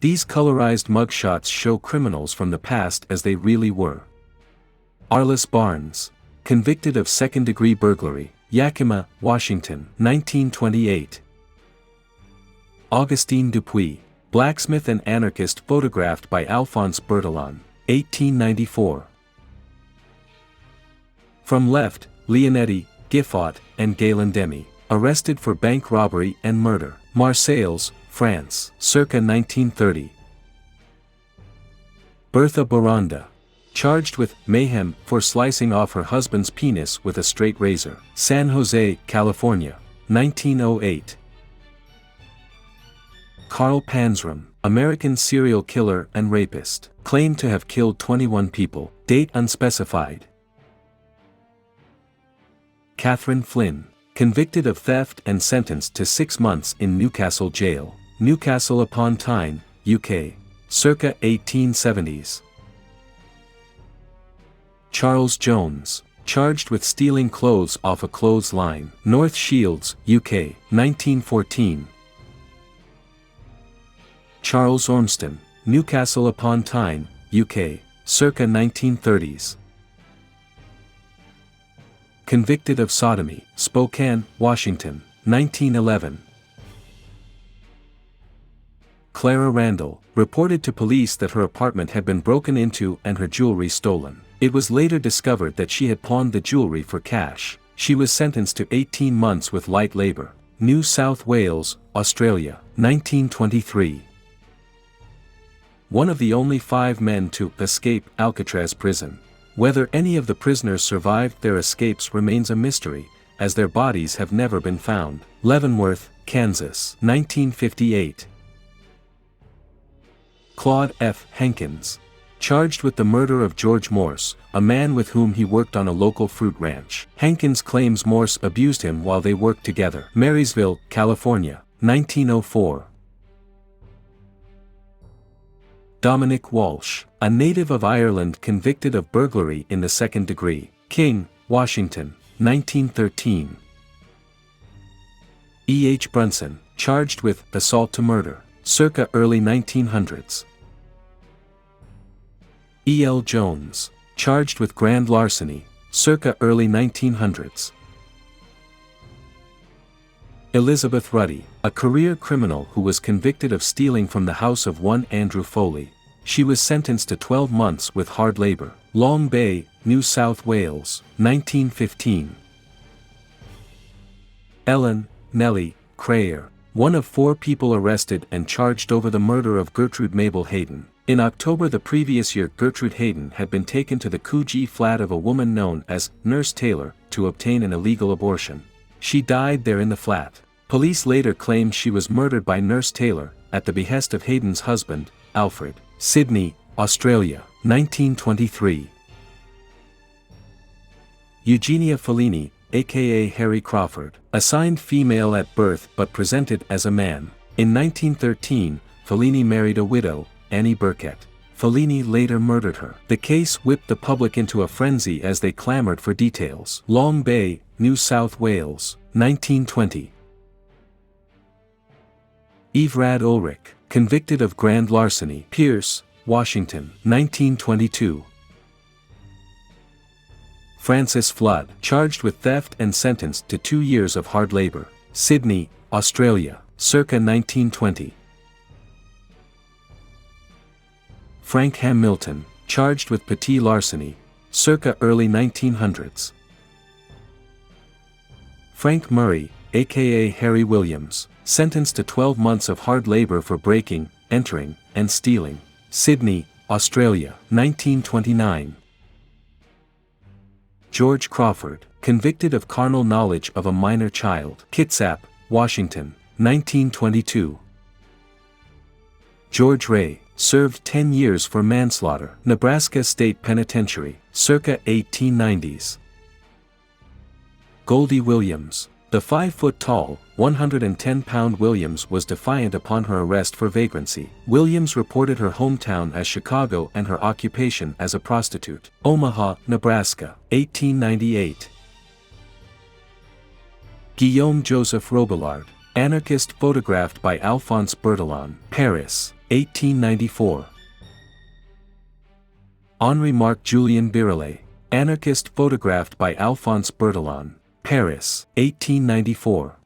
These colorized mugshots show criminals from the past as they really were. Arliss Barnes. Convicted of second-degree burglary, Yakima, Washington, 1928. Augustine Dupuis. Blacksmith and anarchist photographed by Alphonse Bertillon, 1894. From left, Leonetti, Giffot, and Galen Demy. Arrested for bank robbery and murder. Marseilles, France, circa 1930. Bertha Boranda. Charged with mayhem for slicing off her husband's penis with a straight razor. San Jose, California, 1908. Carl Panzram, American serial killer and rapist, claimed to have killed 21 people, date unspecified. Catherine Flynn. Convicted of theft and sentenced to 6 months in Newcastle Jail, Newcastle upon Tyne, UK, circa 1870s. Charles Jones. Charged with stealing clothes off a clothesline, North Shields, UK, 1914. Charles Ormston. Newcastle upon Tyne, UK, circa 1930s. Convicted of sodomy, Spokane, Washington, 1911. Clara Randall. Reported to police that her apartment had been broken into and her jewelry stolen. It was later discovered that she had pawned the jewelry for cash. She was sentenced to 18 months with light labor. New South Wales, Australia, 1923. One of the only 5 men to escape Alcatraz prison. Whether any of the prisoners survived their escapes remains a mystery, as their bodies have never been found. Leavenworth, Kansas, 1958. Claude F. Hankins. Charged with the murder of George Morse, a man with whom he worked on a local fruit ranch. Hankins claims Morse abused him while they worked together. Marysville, California, 1904. Dominic Walsh. A native of Ireland convicted of burglary in the second degree. King, Washington, 1913. E. H. Brunson. Charged with assault to murder, circa early 1900s. E. L. Jones. Charged with grand larceny, circa early 1900s. Elizabeth Ruddy. A career criminal who was convicted of stealing from the house of one Andrew Foley. She was sentenced to 12 months with hard labor. Long Bay, New South Wales, 1915. Ellen, Nellie, Crayer. One of 4 people arrested and charged over the murder of Gertrude Mabel Hayden. In October the previous year, Gertrude Hayden had been taken to the Coogee flat of a woman known as Nurse Taylor to obtain an illegal abortion. She died there in the flat. Police later claimed she was murdered by Nurse Taylor, at the behest of Hayden's husband, Alfred. Sydney, Australia, 1923. Eugenia Fellini, aka Harry Crawford. Assigned female at birth but presented as a man. In 1913, Fellini married a widow, Annie Burkett. Fellini later murdered her. The case whipped the public into a frenzy as they clamored for details. Long Bay, New South Wales, 1920. Evrad Ulrich. Convicted of grand larceny. Pierce, Washington, 1922. Francis Flood. Charged with theft and sentenced to 2 years of hard labor. Sydney, Australia, circa 1920. Frank Hamilton. Charged with petit larceny, circa early 1900s. Frank Murray, aka Harry Williams. Sentenced to 12 months of hard labor for breaking, entering, and stealing. Sydney, Australia, 1929. George Crawford. Convicted of carnal knowledge of a minor child. Kitsap, Washington, 1922. George Ray. Served 10 years for manslaughter. Nebraska State Penitentiary, circa 1890s. Goldie Williams. The 5-foot-tall, 110-pound Williams was defiant upon her arrest for vagrancy. Williams reported her hometown as Chicago and her occupation as a prostitute. Omaha, Nebraska, 1898. Guillaume Joseph Robillard. Anarchist photographed by Alphonse Bertillon. Paris, 1894. Henri Marc Julien Birelet, anarchist, photographed by Alphonse Bertillon, Paris, 1894.